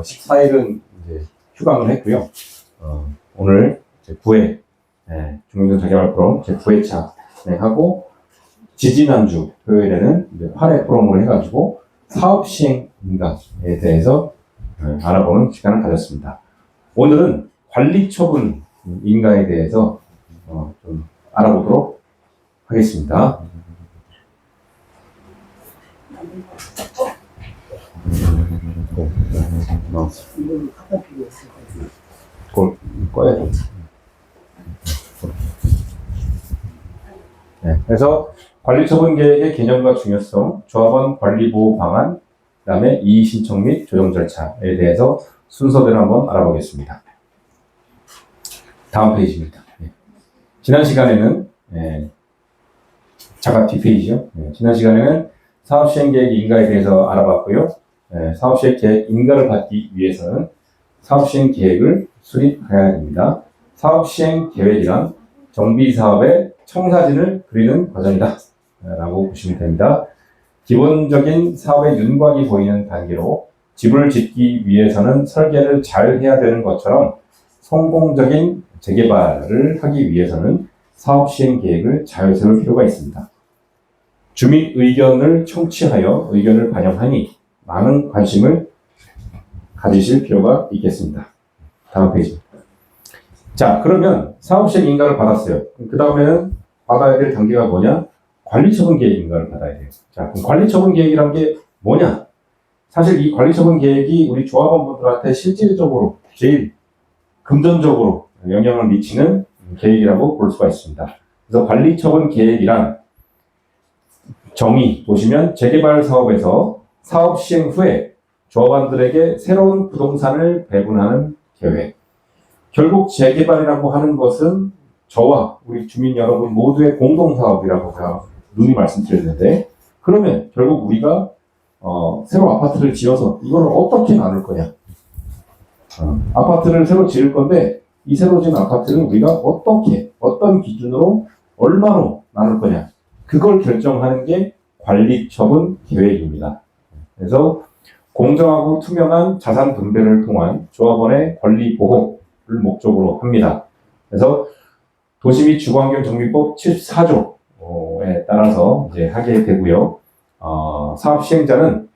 14일은 이제 휴강을 했고요. 오늘 제 9회 중민동 자개발 포럼 제 9회차 하고 지지난주 토요일에는 이제 8회 포럼으로 해가지고 사업 시행 인가에 대해서 알아보는 시간을 가졌습니다. 오늘은 관리 처분 인가에 대해서 좀 알아보도록 하겠습니다. 그걸 꺼야 돼. 그래서 관리처분 계획의 개념과 중요성, 조합원 관리보호 방안, 그 다음에 이의 신청 및 조정 절차에 대해서 순서대로 한번 알아보겠습니다. 다음 페이지입니다. 지난 시간에는 잠깐 뒷페이지죠. 지난 시간에는 사업시행계획 인가에 대해서 알아봤고요. 사업시행계획 인가를 받기 위해서는 사업시행계획을 수립해야 됩니다. 사업시행계획이란 정비사업의 청사진을 그리는 과정이다 라고 보시면 됩니다. 기본적인 사업의 윤곽이 보이는 단계로 집을 짓기 위해서는 설계를 잘 해야 되는 것처럼 성공적인 재개발을 하기 위해서는 사업시행계획을 잘 세울 필요가 있습니다. 주민 의견을 청취하여 의견을 반영하니 많은 관심을 가지실 필요가 있겠습니다. 다음 페이지. 자, 그러면 사업시행 인가를 받았어요. 그 다음에는 받아야 될 단계가 뭐냐? 관리처분 계획 인가를 받아야 돼요. 자, 그럼 관리처분 계획이란 게 뭐냐? 사실 이 관리처분 계획이 우리 조합원분들한테 실질적으로 제일 금전적으로 영향을 미치는 계획이라고 볼 수가 있습니다. 그래서 관리처분 계획이란 정의 보시면 재개발 사업에서 사업 시행 후에 조합원들에게 새로운 부동산을 배분하는 계획. 결국 재개발이라고 하는 것은 저와 우리 주민 여러분 모두의 공동사업이라고 제가 누누이 말씀드렸는데, 그러면 결국 우리가 새로 아파트를 지어서 이걸 어떻게 나눌 거냐? 아파트를 새로 지을 건데 이 새로 지은 아파트를 우리가 어떻게, 어떤 기준으로 얼마로 나눌 거냐? 그걸 결정하는 게 관리처분 계획입니다. 그래서 공정하고 투명한 자산 분배를 통한 조합원의 권리 보호를 목적으로 합니다. 그래서 도시 및 주거환경정비법 74조에 따라서 이제 하게 되고요. 사업 시행자는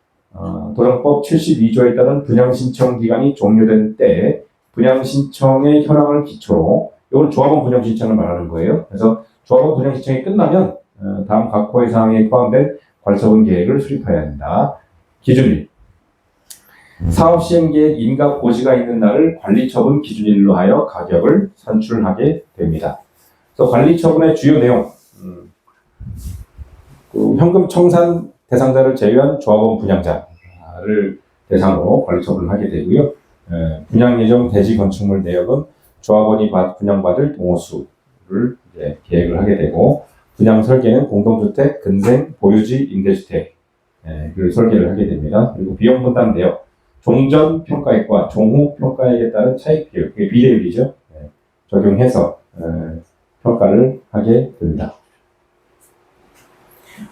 도정법 72조에 따른 분양신청 기간이 종료된 때 분양신청의 현황을 기초로, 이건 조합원 분양신청을 말하는 거예요. 그래서 조합원 분양신청이 끝나면 다음 각 호의 사항에 포함된 관리처분 계획을 수립해야 한다. 기준일. 사업시행계획 인가 고지가 있는 날을 관리처분 기준일로 하여 가격을 산출하게 됩니다. 그래서 관리처분의 주요 내용, 현금 청산 대상자를 제외한 조합원 분양자를 대상으로 관리처분을 하게 되고요. 분양 예정 대지 건축물 내역은 조합원이 분양받을 동호수를 이제 계획을 하게 되고, 분양 설계는 공동주택, 근생, 보유지, 임대주택 를 설계를 하게 됩니다. 그리고 비용 분담 내역, 종전 평가액과 종후 평가액에 따른 차익 비율, 그게 비례율이죠. 적용해서 평가를 하게 됩니다.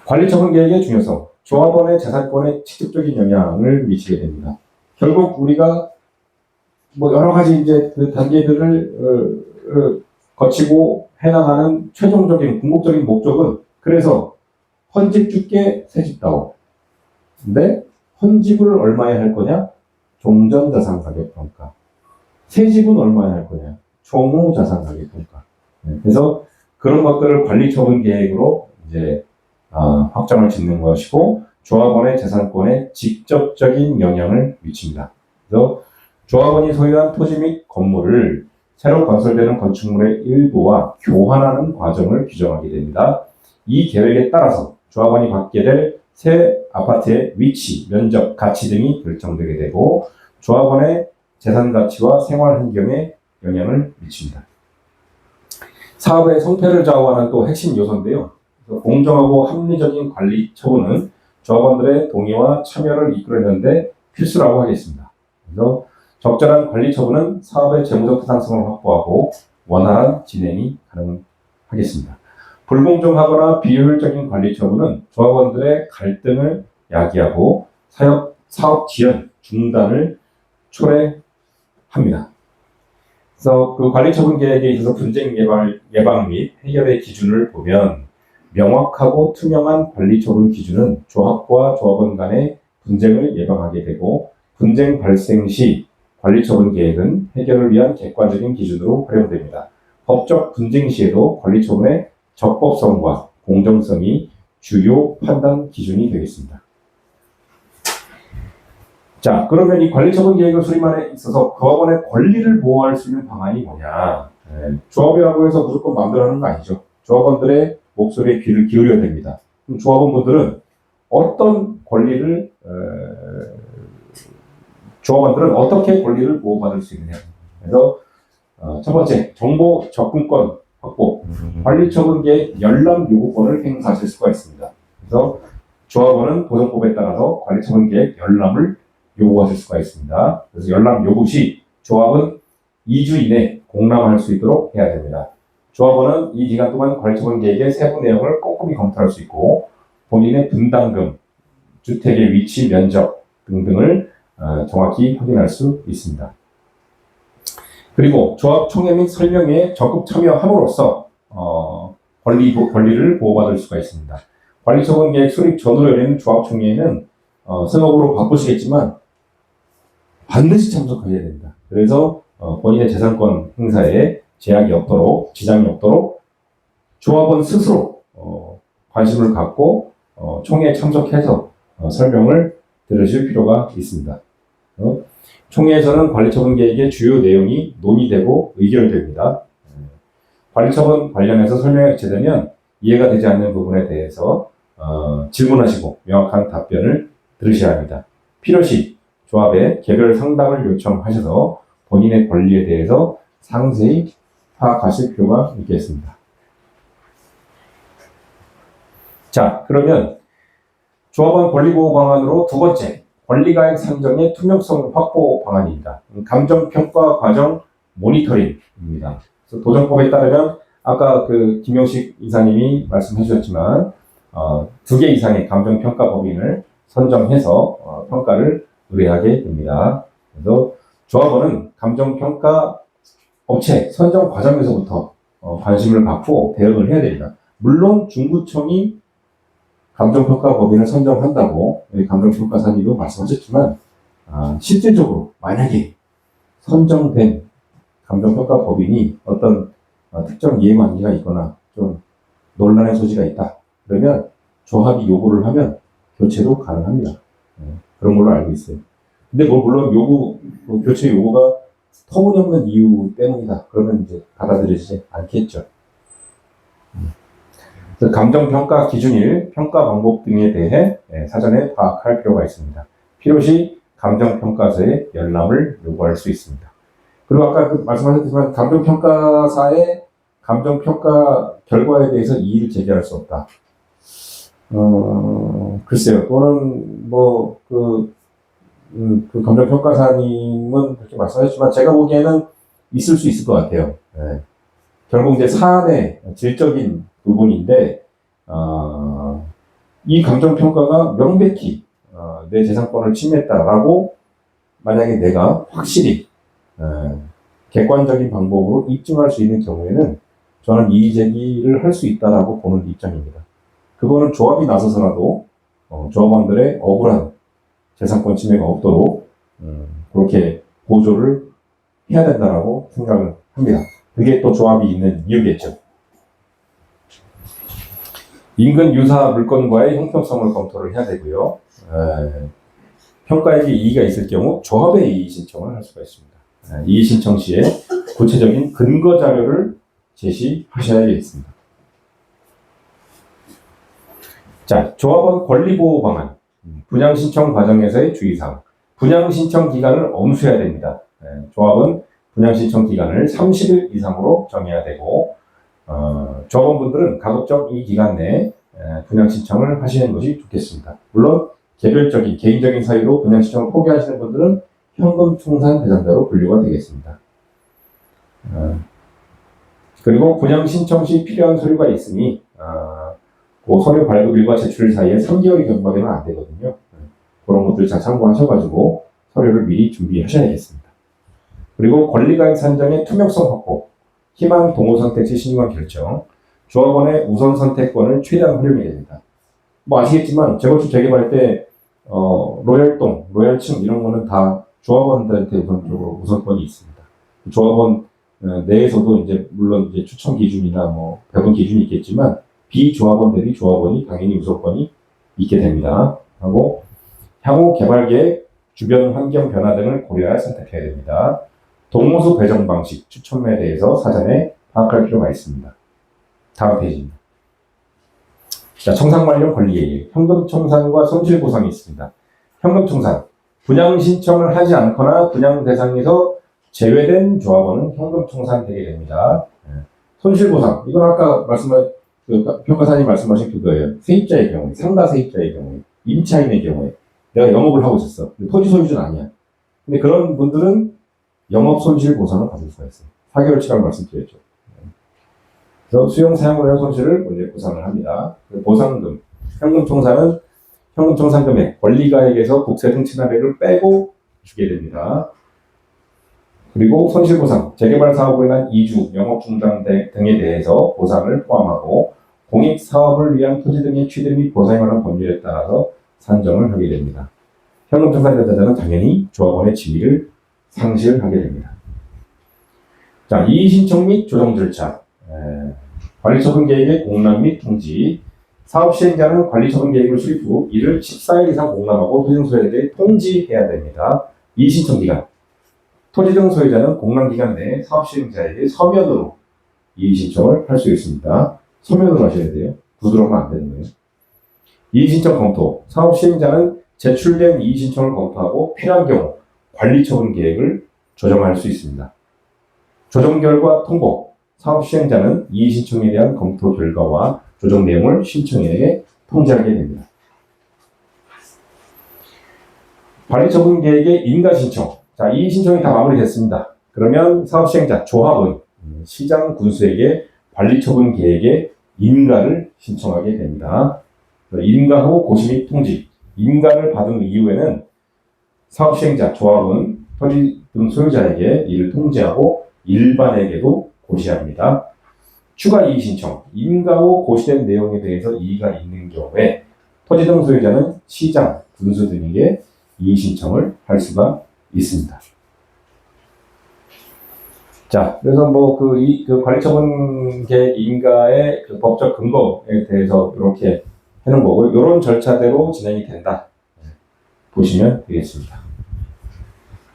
관리처분 계획의 중요성, 조합원의 재산권에 직접적인 영향을 미치게 됩니다. 결국 우리가 뭐 여러 가지 이제 그 단계들을 거치고 해나가는 최종적인 궁극적인 목적은, 그래서 헌집 줄게 새집 다오. 근데 헌집을 얼마에 할 거냐? 종전자산가격평가. 새집은 얼마에 할 거냐? 종후자산가격평가. 그래서 그런 것들을 관리처분 계획으로 이제 확정을 짓는 것이고, 조합원의 재산권에 직접적인 영향을 미칩니다. 그래서 조합원이 소유한 토지 및 건물을 새로 건설되는 건축물의 일부와 교환하는 과정을 규정하게 됩니다. 이 계획에 따라서 조합원이 갖게 될 새 아파트의 위치, 면적, 가치 등이 결정되게 되고, 조합원의 재산 가치와 생활 환경에 영향을 미칩니다. 사업의 성패를 좌우하는 또 핵심 요소인데요. 공정하고 합리적인 관리 처분은 조합원들의 동의와 참여를 이끌어내는데 필수라고 하겠습니다. 그래서 적절한 관리 처분은 사업의 재무적 타당성을 확보하고 원활한 진행이 가능하겠습니다. 불공정하거나 비효율적인 관리 처분은 조합원들의 갈등을 야기하고 사업 지연, 중단을 초래합니다. 그래서 그 관리처분 계획에 있어서 분쟁 예방 및 해결의 기준을 보면 명확하고 투명한 관리처분 기준은 조합과 조합원 간의 분쟁을 예방하게 되고 분쟁 발생 시 관리처분 계획은 해결을 위한 객관적인 기준으로 활용됩니다. 법적 분쟁 시에도 관리처분의 적법성과 공정성이 주요 판단 기준이 되겠습니다. 자, 그러면 이 관리처분 계획을 수립함에 있어서 조합원의 권리를 보호할 수 있는 방안이 뭐냐? 조합이라고 해서 무조건 마음대로 하는 거 아니죠. 조합원들의 목소리에 귀를 기울여야 됩니다. 그럼 조합원분들은 어떤 권리를 조합원들은 어떻게 권리를 보호받을 수 있느냐? 그래서 첫 번째, 정보 접근권 확보, 관리처분 계획 열람 요구권을 행사하실 수가 있습니다. 그래서 조합원은 보존법에 따라서 관리처분 계획 열람을 요구하실 수가 있습니다. 그래서 열람 요구 시 조합은 2주 이내 공람할 수 있도록 해야 됩니다. 조합원은 이 기간 동안 관리처분 계획의 세부 내용을 꼼꼼히 검토할 수 있고 본인의 분담금, 주택의 위치, 면적 등등을 정확히 확인할 수 있습니다. 그리고 조합 총회 및 설명회에 적극 참여함으로써 권리를 보호받을 수가 있습니다. 관리처분 계획 수립 전후로 열리는 조합 총회에는 생업으로 바쁘시겠지만 반드시 참석하셔야 됩니다. 그래서 본인의 재산권 행사에 제약이 없도록, 지장이 없도록 조합원 스스로 관심을 갖고 총회에 참석해서 설명을 들으실 필요가 있습니다. 총회에서는 관리처분 계획의 주요 내용이 논의되고 의결됩니다. 관리처분 관련해서 설명이 개최되면 이해가 되지 않는 부분에 대해서 질문하시고 명확한 답변을 들으셔야 합니다. 필요시 조합에 개별 상담을 요청하셔서 본인의 권리에 대해서 상세히 파악하실 필요가 있겠습니다. 자, 그러면 조합원 권리보호 방안으로 두 번째, 권리가액 산정의 투명성 확보 방안입니다. 감정평가 과정 모니터링입니다. 그래서 도정법에 따르면 아까 그 김용식 이사님이 말씀해 주셨지만 2개 이상의 감정평가 법인을 선정해서 평가를 의뢰하게 됩니다. 그래서 조합원은 감정평가 업체 선정 과정에서부터 관심을 갖고 대응을 해야 됩니다. 물론 중구청이 감정평가 법인을 선정한다고 감정평가사님도 말씀하셨지만 실질적으로 만약에 선정된 감정평가 법인이 어떤 특정 이해관계가 있거나 좀 논란의 소지가 있다. 그러면 조합이 요구를 하면 교체도 가능합니다. 그런 걸로 알고 있어요. 근데 뭐 물론 교체 요구가 터무니없는 이유 때문이다. 그러면 이제 받아들여지지 않겠죠. 감정평가 기준일, 평가 방법 등에 대해 사전에 파악할 필요가 있습니다. 필요시 감정평가서에 열람을 요구할 수 있습니다. 그리고 아까 말씀하셨지만 감정평가사의 감정평가 결과에 대해서 이의를 제기할 수 없다. 글쎄요. 또는 그 감정평가사님은 그렇게 말씀하셨지만 제가 보기에는 있을 수 있을 것 같아요. 결국 이제 사안의 질적인 부분인데 이 감정평가가 명백히 내 재산권을 침해했다라고 만약에 내가 확실히 객관적인 방법으로 입증할 수 있는 경우에는 저는 이의 제기를 할 수 있다라고 보는 입장입니다. 그거는 조합이 나서서라도 조합원들의 억울한 재산권 침해가 없도록 그렇게 보조를 해야 된다라고 생각을 합니다. 그게 또 조합이 있는 이유겠죠. 인근 유사 물건과의 형평성을 검토를 해야 되고요. 평가액에 이의가 있을 경우 조합의 이의 신청을 할 수가 있습니다. 이의 신청 시에 구체적인 근거 자료를 제시하셔야겠습니다. 자, 조합원 권리보호 방안. 분양 신청 과정에서의 주의사항. 분양 신청 기간을 엄수해야 됩니다. 조합은 분양 신청 기간을 30일 이상으로 정해야 되고 조합원분들은 가급적 이 기간 내에 분양 신청을 하시는 것이 좋겠습니다. 물론 개별적인 개인적인 사유로 분양 신청을 포기하시는 분들은 현금 청산 대상자로 분류가 되겠습니다. 그리고 분양 신청 시 필요한 서류가 있으니 그 서류 발급일과 제출일 사이에 3개월이 경과되면 안 되거든요. 그런 것들 잘 참고하셔가지고 서류를 미리 준비하셔야겠습니다. 그리고 권리가액 산정의 투명성 확보, 희망 동호 선택 시 신중한 결정, 조합원의 우선 선택권을 최대한 활용해야 됩니다. 뭐 아시겠지만 재건축 재개발 때 로열동, 로열층 이런 거는 다 조합원들한테 우선적으로 우선권이 있습니다. 조합원 내에서도 이제 물론 이제 추천 기준이나 뭐 배분 기준이 있겠지만 비조합원 대비 조합원이 당연히 우선권이 있게 됩니다. 하고 향후 개발 계획, 주변 환경 변화 등을 고려하여 선택해야 됩니다. 동호수 배정 방식, 추천매에 대해서 사전에 파악할 필요가 있습니다. 다음 페이지입니다. 자, 청산 관련 권리계획, 현금 청산과 손실 보상이 있습니다. 현금 청산, 분양 신청을 하지 않거나 분양 대상에서 제외된 조합원은 현금 청산되게 됩니다. 손실 보상, 이건 아까 평가사님 말씀하신 그거예요. 세입자의 경우에, 상가 세입자의 경우에, 임차인의 경우에 내가 영업을 하고 있었어. 토지 소유주는 아니야. 근데 그런 분들은 영업 손실 보상을 받을 수가 있어요. 4개월치라고 말씀드렸죠. 그래서 수용 사용을 한 손실을 먼저 보상을 합니다. 보상금, 현금 청산은 현금 청산 금액, 권리가액에서 국세 등 친화액을 빼고 주게 됩니다. 그리고 손실 보상, 재개발 사업으로 인한 이주, 영업 중단 등에 대해서 보상을 포함하고 공익 사업을 위한 토지 등의 취득 및 보상에 관한 법률에 따라서 산정을 하게 됩니다. 현금 청산 대상자는 당연히 조합원의 지위를 상실하게 됩니다. 자, 이의 신청 및 조정 절차, 관리처분 계획의 공람 및 통지, 사업 시행자는 관리처분 계획을 수립 후 이를 14일 이상 공람하고 토지등 소유자에게 통지해야 됩니다. 이의 신청 기간, 토지등 소유자는 공람 기간 내에 사업 시행자에게 서면으로 이의 신청을 할 수 있습니다. 서면으로 하셔야 돼요. 구두로 하면 안 되는 거예요. 이의 신청 검토, 사업 시행자는 제출된 이의 신청을 검토하고 필요한 경우 관리처분 계획을 조정할 수 있습니다. 조정 결과 통보, 사업 시행자는 이의 신청에 대한 검토 결과와 조정 내용을 신청인에게 통지하게 됩니다. 관리처분 계획의 인가 신청. 자, 이의 신청이 다 마무리됐습니다. 그러면 사업 시행자, 조합은 시장 군수에게 관리처분 계획의 인가를 신청하게 됩니다. 인가 후 고시 및 통지. 인가를 받은 이후에는 사업 시행자, 조합은 토지 등 소유자에게 이를 통지하고 일반에게도 고시합니다. 추가 이의 신청, 인가 후 고시된 내용에 대해서 이의가 있는 경우에 토지 등 소유자는 시장, 군수 등에게 이의 신청을 할 수가 있습니다. 자, 그래서 그 관리처분 계획 인가의 그 법적 근거에 대해서 이렇게 해놓은 거고, 이런 절차대로 진행이 된다. 보시면 되겠습니다.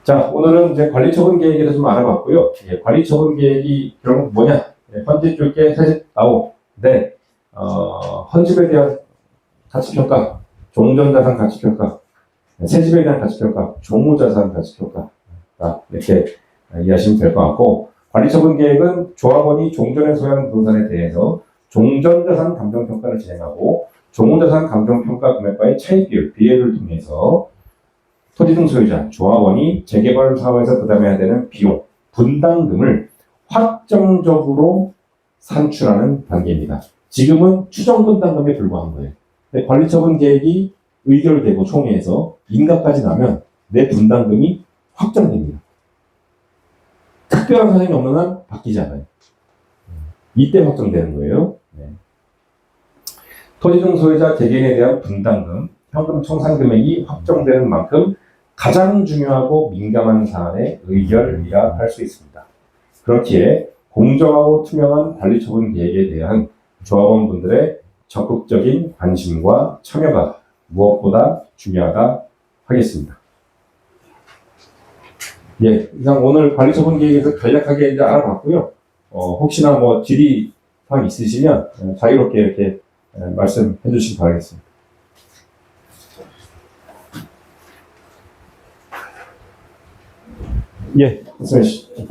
자, 오늘은 이제 관리처분 계획에 대해서 좀 알아봤고요. 관리처분 계획이 결국 뭐냐? 헌집 줄게 세집 나오. 네, 헌집에 대한 가치평가, 종전자산 가치평가, 새집에 대한 가치평가, 종무자산 가치평가. 이렇게 이해하시면 될 것 같고, 관리처분 계획은 조합원이 종전에 소유한 부동산에 대해서 종전자산 감정평가를 진행하고 종무자산 감정평가 금액과의 차익 비율, 비례를 통해서 토지 등 소유자, 조합원이 재개발 사업에서 부담해야 되는 비용, 분담금을 확정적으로 산출하는 단계입니다. 지금은 추정 분담금에 불과한 거예요. 근데 관리처분 계획이 의결되고 총회에서 인가까지 나면 내 분담금이 확정됩니다. 특별한 사정이 없는 한 바뀌지 않아요. 이때 확정되는 거예요. 네. 토지 등 소유자 개개인에 대한 분담금, 현금 청산 금액이 확정되는 만큼 가장 중요하고 민감한 사안의 의결이라 할 수 있습니다. 그렇기에 공정하고 투명한 관리처분 계획에 대한 조합원분들의 적극적인 관심과 참여가 무엇보다 중요하다 하겠습니다. 예, 이상 오늘 관리처분 계획에서 간략하게 이제 알아봤고요. 혹시나 뭐 질의사항 있으시면 자유롭게 이렇게 말씀해 주시기 바라겠습니다. 예, 말씀해 주시죠.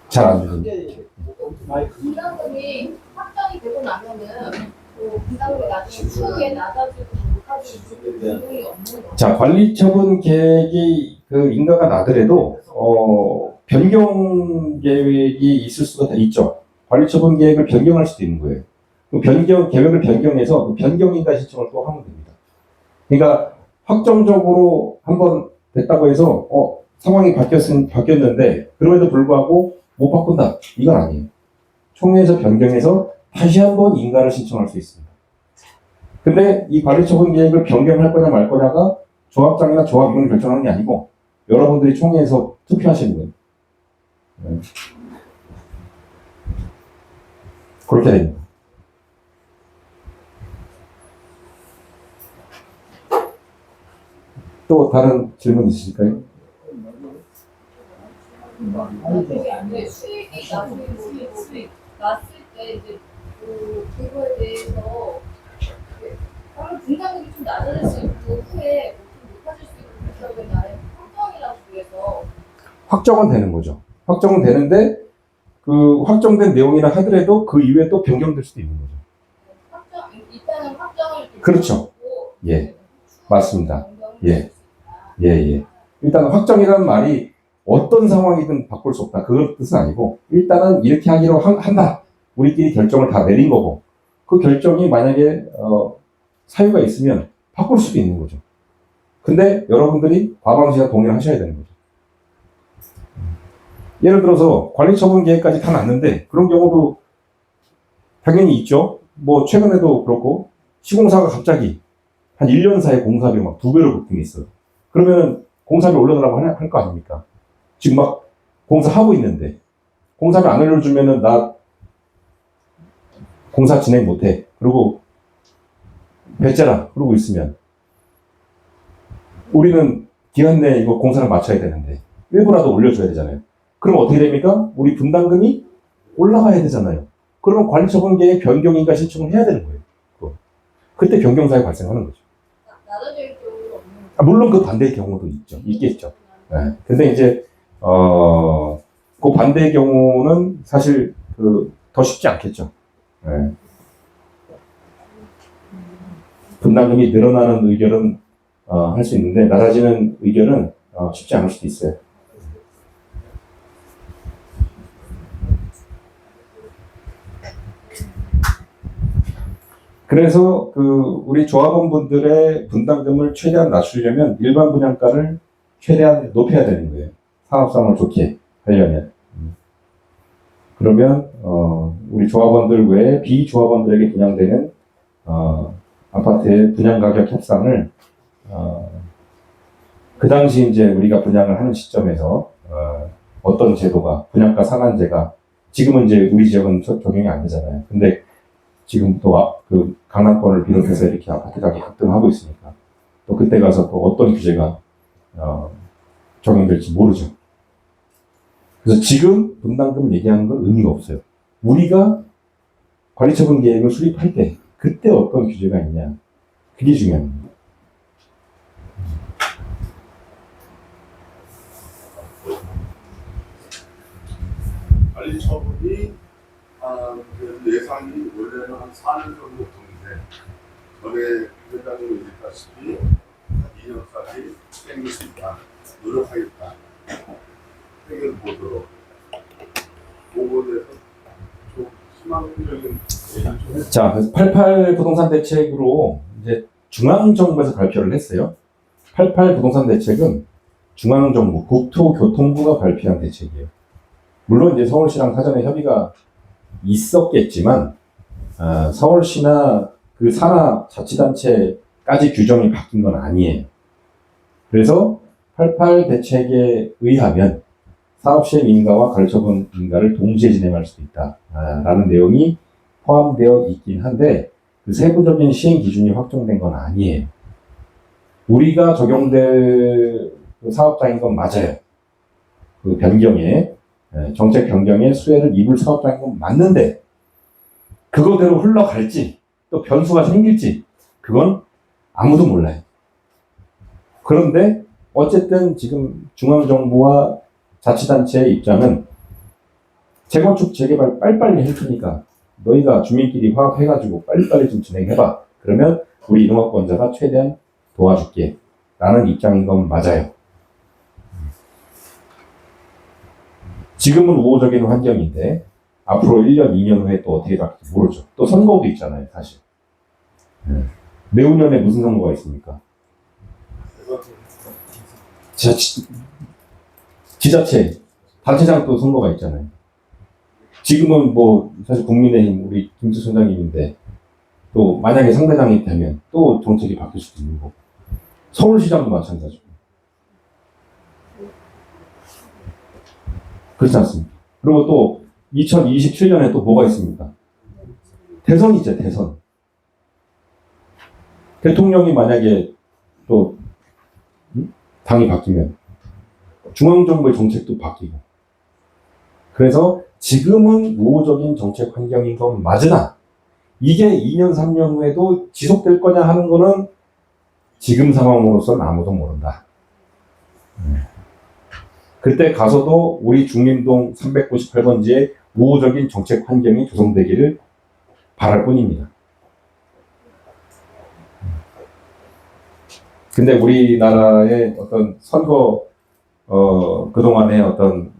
잘 안 들리네. 분담금이 확정이 되고 나면은 분담금이 나중에 추후에 낮아지고 높아지고 비용이 없는 거죠. 자, 관리처분 계획이 그 인가가 나더라도 변경 계획이 있을 수가 있죠. 관리처분 계획을 변경할 수도 있는 거예요. 그 계획을 변경해서 그 변경인가 신청을 또 하면 됩니다. 그러니까 확정적으로 한번 됐다고 해서 상황이 바뀌었는데 그럼에도 불구하고 못 바꾼다. 이건 아니에요. 총회에서 변경해서 다시 한번 인가를 신청할 수 있습니다. 근데 이 관리처분 계획을 변경할 거냐 말 거냐가 조합장이나 조합위원이 결정하는 게 아니고 여러분들이 총회에서 투표하시는 거예요. 네. 그렇게 됩니다. 또 다른 질문 있으실까요? 근데 수익이 났을 때 이제 그거에 대해서 다른 분담금이 좀 낮아질 수 있고 후에 좀 높아질 수 있고 그런 나의 확정이라고 그래서 확정은 되는 거죠. 확정은 되는데 그 확정된 내용이라 하더라도 그 이후에 또 변경될 수도 있는 거죠. 일단은 확정을 그렇죠. 예, 맞습니다. 예. 일단 확정이라는 말이 어떤 상황이든 바꿀 수 없다. 그런 뜻은 아니고 일단은 이렇게 하기로 한다. 우리끼리 결정을 다 내린 거고 그 결정이 만약에 사유가 있으면 바꿀 수도 있는 거죠. 근데 여러분들이 과방시와 동의를 하셔야 되는 거죠. 예를 들어서 관리처분 계획까지 다 났는데 그런 경우도 당연히 있죠. 뭐 최근에도 그렇고 시공사가 갑자기 한 1년 사이에 공사비 막 2배로 붙은 게 있어요. 그러면 공사비 올려달라고 할 거 아닙니까? 지금 막 공사하고 있는데 공사비 안 올려주면은 나 공사 진행 못해. 그리고 배째라 그러고 있으면 우리는 기간 내에 이거 공사를 마쳐야 되는데 일부라도 올려줘야 되잖아요. 그럼 어떻게 됩니까? 우리 분담금이 올라가야 되잖아요. 그러면 관리처분계획 변경인가 신청을 해야 되는 거예요. 그때 변경사유 발생하는 거죠. 낮아질 경우는 없는 물론 그 반대의 경우도 있겠죠. 네. 근데 이제 그 반대의 경우는 사실 더 쉽지 않겠죠. 네. 분담금이 늘어나는 의결은 할 수 있는데 낮아지는 의결은 쉽지 않을 수도 있어요. 그래서 우리 조합원분들의 분담금을 최대한 낮추려면 일반 분양가를 최대한 높여야 되는 거예요. 사업성을 좋게 하려면. 그러면 우리 조합원들 외에 비조합원들에게 분양되는 아파트의 분양가격 협상을 그 당시 이제 우리가 분양을 하는 시점에서 어떤 제도가 분양가 상한제가 지금은 이제 우리 지역은 적용이 안 되잖아요. 근데 지금 또 그 강남권을 비롯해서 이렇게 아파트 가격이 급등하고 있으니까 또 그때 가서 또 어떤 규제가 적용될지 모르죠. 그래서 지금 분담금 얘기하는 건 의미가 없어요. 우리가 관리처분 계획을 수립할 때 그때 어떤 규제가 있냐 그게 중요합니다. 관리처분이 예상이 원래는 한 4년 정도 되는데 전에 회장님 얘기했다시피 2년까지 땡길 수 있다. 노력하겠다. 해결 보도록 보고에서 좀 희망적인 자, 그래서 88 부동산 대책으로 이제 중앙정부에서 발표를 했어요. 88 부동산 대책은 중앙정부, 국토교통부가 발표한 대책이에요. 물론 이제 서울시랑 사전에 협의가 있었겠지만 서울시나 그 산하 자치단체까지 규정이 바뀐 건 아니에요. 그래서 88 대책에 의하면 사업시행 인가와 관리처분 인가를 동시에 진행할 수도 있다 라는 내용이 포함되어 있긴 한데 그 세부적인 시행 기준이 확정된 건 아니에요. 우리가 적용될 사업장인 건 맞아요. 그 변경에 정책 변경에 수혜를 입을 사업장인 건 맞는데 그거대로 흘러갈지 또 변수가 생길지 그건 아무도 몰라요. 그런데 어쨌든 지금 중앙정부와 자치단체의 입장은 재건축 재개발 빨리빨리 할 테니까 너희가 주민끼리 화합해가지고 빨리빨리 좀 진행해봐. 그러면 우리 이동학권자가 최대한 도와줄게 라는 입장인 건 맞아요. 지금은 우호적인 환경인데 앞으로 1년, 2년 후에 또 어떻게 될지 모르죠. 또 선거도 있잖아요, 사실. 내후년에 무슨 선거가 있습니까? 지자체, 단체장 또 선거가 있잖아요. 지금은 뭐 사실 국민의힘 우리 김수 총장님인데 또 만약에 상대당이 되면 또 정책이 바뀔 수도 있는 거고 서울시장도 마찬가지고 그렇지 않습니까? 그리고 또 2027년에 또 뭐가 있습니까? 대선이죠, 대선. 대통령이 만약에 또 당이 바뀌면 중앙정부의 정책도 바뀌고 그래서 지금은 우호적인 정책 환경인 건 맞으나 이게 2년, 3년 후에도 지속될 거냐 하는 거는 지금 상황으로서는 아무도 모른다. 그때 가서도 우리 중림동 398번지에 우호적인 정책 환경이 조성되기를 바랄 뿐입니다. 근데 우리나라의 어떤 선거, 그동안의 어떤,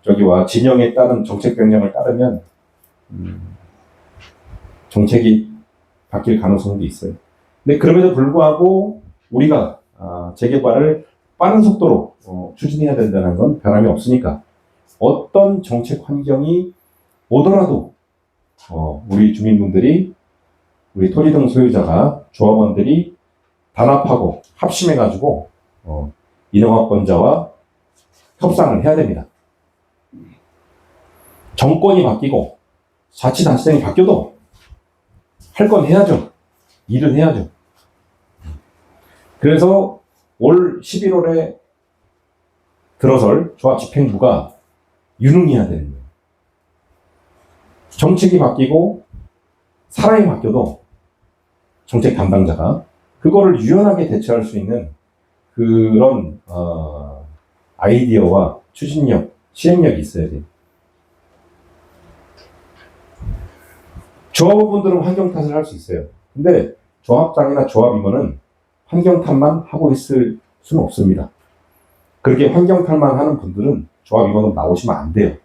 저기와 진영에 따른 정책 변경을 따르면, 정책이 바뀔 가능성도 있어요. 근데 그럼에도 불구하고 우리가 재개발을 빠른 속도로 추진해야 된다는 건 변함이 없으니까 어떤 정책 환경이 오더라도 우리 주민분들이 우리 토지등 소유자가 조합원들이 단합하고 합심해가지고 인허가권자와 협상을 해야 됩니다. 정권이 바뀌고 자치단체장이 바뀌어도 할 건 해야죠. 일은 해야죠. 그래서 올 11월에 들어설 조합집행부가 유능해야 되는 거예요. 정책이 바뀌고 사람이 바뀌어도 정책 담당자가 그거를 유연하게 대처할 수 있는 그런 아이디어와 추진력, 실행력이 있어야 돼요. 조합원분들은 환경 탓을 할 수 있어요. 근데 조합장이나 조합임원은 환경 탓만 하고 있을 수는 없습니다. 그렇게 환경 탓만 하는 분들은 조합임원은 나오시면 안 돼요.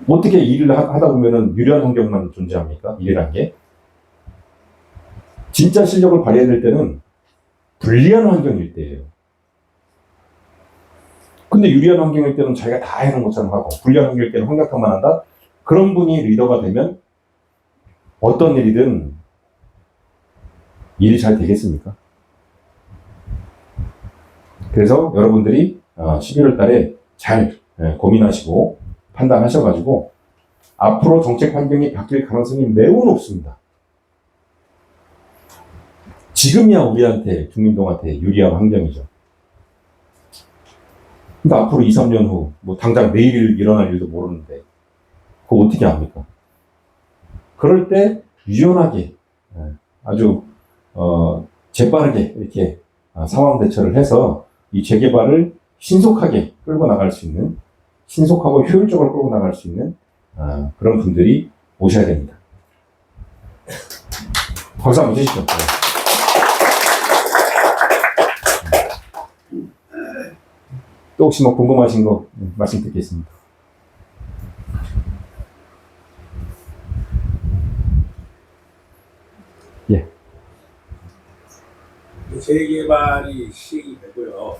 어떻게 일을 하다 보면은 유리한 환경만 존재합니까? 일이란 게. 진짜 실력을 발휘해야 될 때는 불리한 환경일 때예요. 근데 유리한 환경일 때는 자기가 다 해놓은 것처럼 하고 불리한 환경일 때는 환경 탓만 한다? 그런 분이 리더가 되면 어떤 일이든 일이 잘 되겠습니까? 그래서 여러분들이 11월 달에 잘 고민하시고 판단하셔가지고 앞으로 정책 환경이 바뀔 가능성이 매우 높습니다. 지금이야 우리한테, 중림동한테 유리한 환경이죠. 근데 앞으로 2, 3년 후, 뭐 당장 내일 일어날 일도 모르는데 그거 어떻게 합니까? 그럴 때 유연하게 아주 재빠르게 이렇게 상황 대처를 해서 이 재개발을 신속하게 끌고 나갈 수 있는, 신속하고 효율적으로 끌고 나갈 수 있는 그런 분들이 오셔야 됩니다. 박수 한번 주시죠. 또 혹시 뭐 궁금하신 거 말씀 듣겠습니다. 예. 재개발이 시행이 되고요.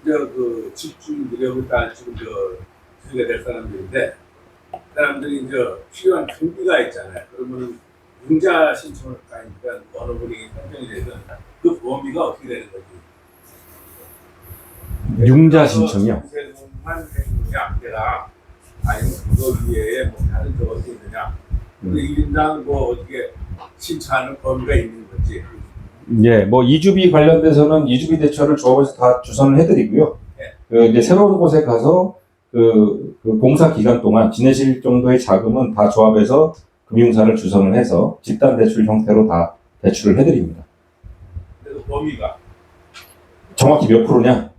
그 집주인들이 다 지금 주제가 될 사람들인데, 사람들이 필요한 준비가 있잖아요. 그러면 융자 신청을 가니까 어느 분이 선정이 되든 그 범위가 어떻게 되는 거지? 융자 신청이요? 세금만 해주느냐, 내가 아니면 그거 위에 뭐 다른 거 어떻게 되냐? 근데 1인당 뭐 어떻게 신청하는 범위가 있는 거지? 예, 뭐 이주비 관련돼서는 이주비 대처를 조합에서 다 주선을 해드리고요. 네. 이제 새로운 곳에 가서 그 공사 기간 동안 지내실 정도의 자금은 다 조합에서 금융사를 주선을 해서 집단 대출 형태로 다 대출을 해드립니다. 그래서 범위가 정확히 몇 프로냐?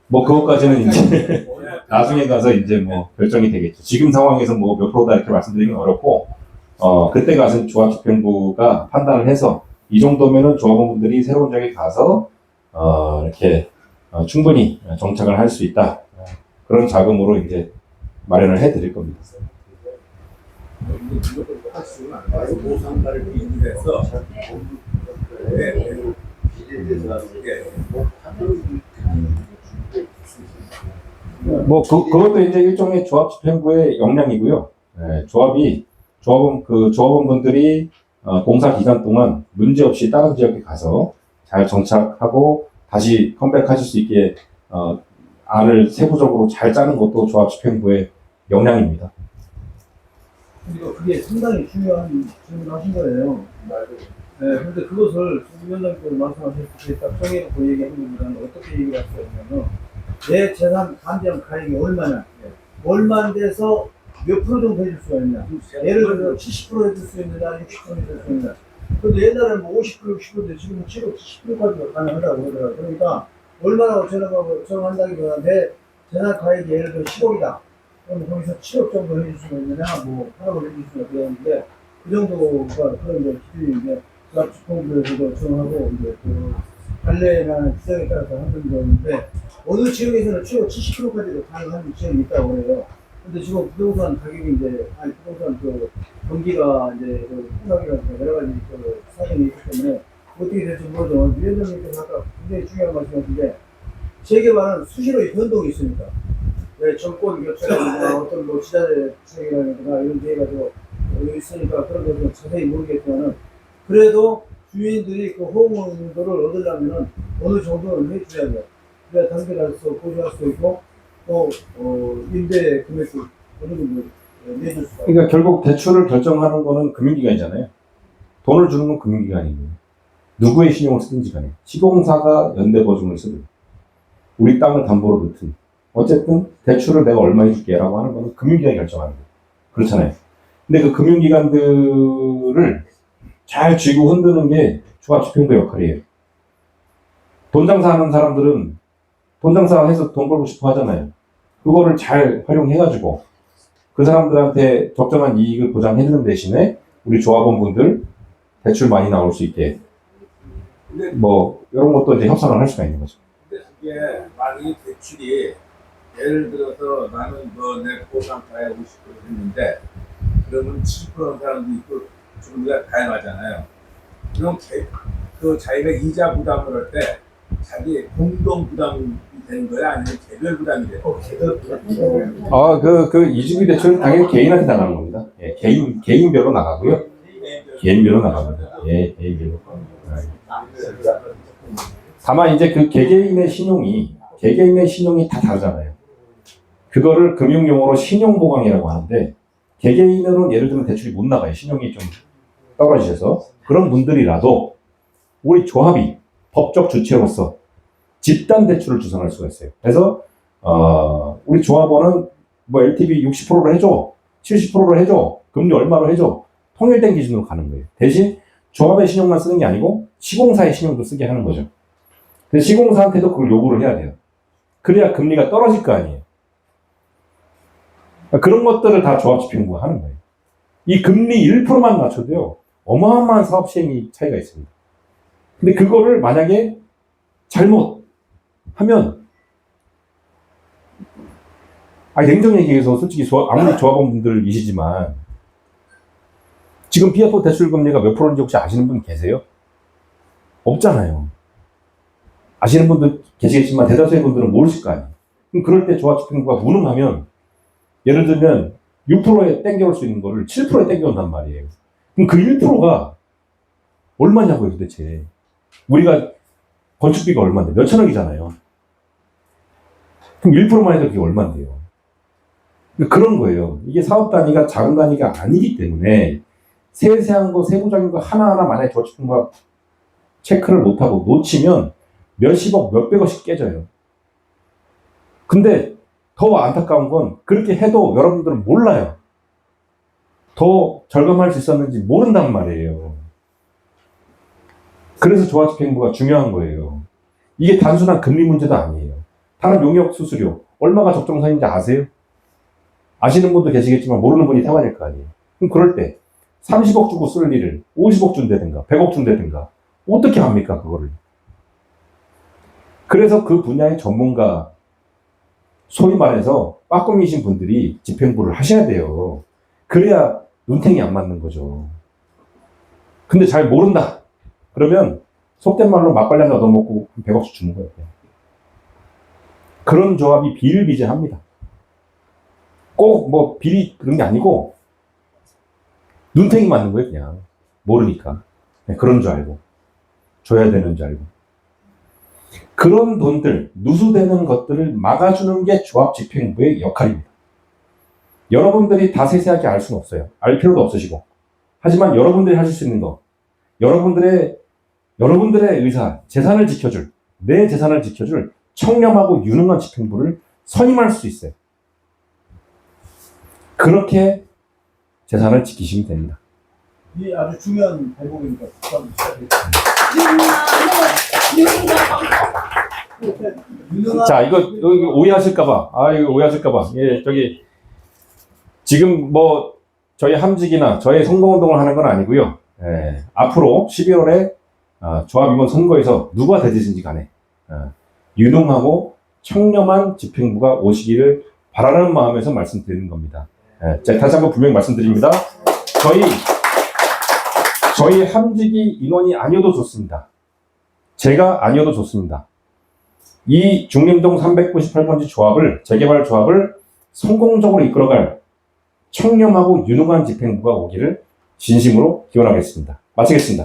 뭐 그것까지는 이제 나중에 가서 이제 뭐 결정이 되겠죠. 지금 상황에서 뭐 몇 프로다 이렇게 말씀드리긴 어렵고, 그때 가서 조합집행부가 판단을 해서 이 정도면은 조합원분들이 새로운 지역에 가서 이렇게 충분히 정착을 할 수 있다. 그런 자금으로 이제 마련을 해드릴 겁니다. 무조건 똑같이 안 가서 보상가를 비교해서 그것도 이제 일종의 조합집행부의 역량이고요. 조합원분들이 공사 기간 동안 문제없이 다른 지역에 가서 잘 정착하고 다시 컴백하실 수 있게 안을 세부적으로 잘 짜는 것도 조합집행부의 역량입니다. 그러니까 그게 상당히 중요한 질문하신 거예요. 네, 근데 그것을 송 위원장께서 말씀하셨을 때 딱 정해놓고 얘기하는 것보다는 어떻게 얘기를 할 수가 있냐면 내 재산 감정 가액이 얼마냐, 얼마인데서 몇 프로 정도 해줄 수가 있냐. 예를 들어서 70% 해줄 수 있느냐, 60% 해줄 수 있느냐. 근데 옛날에는 뭐 50%, 60%인데 지금은 70%까지도 가능하다고 그러더라고요. 그러니까 얼마나 정한다기보다 내 재산 가액이 예를 들어 10억이다. 그럼 거기서 7억 정도 해줄 수가 있느냐, 뭐 8억을 해줄 수가 있는데 그 정도가 그런 이제 기준이 이제 조합집행부에서도 정하고 이제 그 관례나 규정에 따라서 하는 거였는데 어느 지역에서는 최고 70%까지도 가능한 지역이 있다고 그래요. 근데 지금 부동산 가격이 이제 부동산 그 경기가 이제 그 폭락이라든가 여러 가지 그 사정이 있기 때문에 어떻게 될지 모르죠. 위원장님께서 아까 굉장히 중요한 말씀하신데 재개발은 수시로의 변동이 있으니까. 네, 정권 교체라든가 어떤 뭐 지자체라든가 이런 게 해가지고 있으니까 그런 것은 자세히 모르겠지만은 그래도 주민들이 그 호응도를 얻으려면은 어느 정도는 해줘야 돼요. 그래야 단계가서 보조할 수 있고 또 임대 금액도 어느 정도 내줄 수가 있고. 그러니까 결국 대출을 결정하는 거는 금융기관이잖아요. 돈을 주는 건 금융기관이고 누구의 신용을 쓰든지 간에 시공사가 연대보증을 쓰든 우리 땅을 담보로 넣든 어쨌든 대출을 내가 얼마 해줄게라고 하는 거는 금융기관이 결정하는 거예요. 그렇잖아요. 근데 그 금융기관들을 잘 쥐고 흔드는 게 조합집행부 역할이에요. 돈 장사하는 사람들은 돈 장사해서 돈 벌고 싶어 하잖아요. 그거를 잘 활용해가지고 그 사람들한테 적정한 이익을 보장해주는 대신에 우리 조합원분들 대출 많이 나올 수 있게 뭐 이런 것도 이제 협상을 할 수가 있는 거죠. 근데 그게 만약에 대출이 예를 들어서 나는 내 보상가에 50% 했는데 그러면 70% 사람도 있고 지금 우리가 다양하잖아요. 그럼 그 자기가 이자 부담을 할 때 자기 공동 부담이 되는 거야 아니면 개별 부담이 돼요? 개별 부담. 그 이주기 대출은 당연히 개인한테 나가는 겁니다. 예, 개인별로 나가고요. 개인별로 나갑니다. 예, 개인별로. 다만 이제 그 개개인의 신용이 다 다르잖아요. 그거를 금융용어로 신용보강이라고 하는데 개개인으로는 예를 들면 대출이 못 나가요. 신용이 좀 떨어지셔서 그런 분들이라도 우리 조합이 법적 주체로서 집단 대출을 주선할 수가 있어요. 그래서 우리 조합원은 뭐 LTV 60%로 해줘, 70%로 해줘, 금리 얼마로 해줘 통일된 기준으로 가는 거예요. 대신 조합의 신용만 쓰는 게 아니고 시공사의 신용도 쓰게 하는 거죠. 근데 시공사한테도 그걸 요구를 해야 돼요. 그래야 금리가 떨어질 거 아니에요. 그런 것들을 다 조합집행부가 하는 거예요. 이 금리 1%만 맞춰도요, 어마어마한 사업 시행이 차이가 있습니다. 근데 그거를 만약에 잘못 하면, 냉정히 얘기해서 솔직히 아무리 조합원분들이시지만, 지금 PF 대출 금리가 몇 프로인지 혹시 아시는 분 계세요? 없잖아요. 아시는 분들 계시겠지만 대다수의 분들은 모르실 거 아니에요. 그럼 그럴 때 조합집행부가 무능하면 예를 들면 6%에 땡겨올 수 있는 거를 7%에 땡겨온단 말이에요. 그럼 그 1%가 얼마냐고요 도대체. 우리가 건축비가 얼마인데 몇천억이잖아요. 그럼 1%만 해도 그게 얼마인데요. 그런 거예요. 이게 사업 단위가 작은 단위가 아니기 때문에 세세한 거 세부적인 거 하나하나 만약에 조합집행부가 체크를 못하고 놓치면 몇십억 몇백억씩 깨져요. 근데 더 안타까운 건 그렇게 해도 여러분들은 몰라요. 더 절감할 수 있었는지 모른단 말이에요. 그래서 조합집행부가 중요한 거예요. 이게 단순한 금리 문제도 아니에요. 다른 용역 수수료 얼마가 적정선인지 아세요? 아시는 분도 계시겠지만 모르는 분이 태반일 거 아니에요. 그럼 그럴 때 30억 주고 쓸 일을 50억 준다든가 100억 준다든가 어떻게 합니까 그거를. 그래서 그 분야의 전문가 소위 말해서 빠꿈이신 분들이 집행부를 하셔야 돼요. 그래야 눈탱이 안 맞는 거죠. 근데 잘 모른다. 그러면 속된 말로 막걸리 한 잔 얻어먹고 100억씩 주는 거예요. 그런 조합이 비일비재합니다. 꼭 뭐 비리 그런 게 아니고 눈탱이 맞는 거예요. 그냥 모르니까. 그런 줄 알고 줘야 되는 줄 알고. 그런 돈들, 누수되는 것들을 막아주는 게 조합집행부의 역할입니다. 여러분들이 다 세세하게 알 수는 없어요. 알 필요도 없으시고. 하지만 여러분들이 하실 수 있는 거, 여러분들의 의사, 재산을 지켜줄, 내 재산을 지켜줄 청렴하고 유능한 집행부를 선임할 수 있어요. 그렇게 재산을 지키시면 됩니다. 이게 아주 중요한 대목이니까 국감 유능한 자, 이거 오해하실까봐. 이거 오해하실까봐. 예, 지금 뭐, 저희 함직이나 저희 선거운동을 하는 건 아니고요. 예, 앞으로 12월에 조합임원 선거에서 누가 되든지 간에 유능하고 청렴한 집행부가 오시기를 바라는 마음에서 말씀드리는 겁니다. 예, 제가 다시 한번 분명히 말씀드립니다. 저희 함직이 인원이 아니어도 좋습니다. 제가 아니어도 좋습니다. 이 중림동 398번지 조합을, 재개발 조합을 성공적으로 이끌어갈 청렴하고 유능한 집행부가 오기를 진심으로 기원하겠습니다. 마치겠습니다.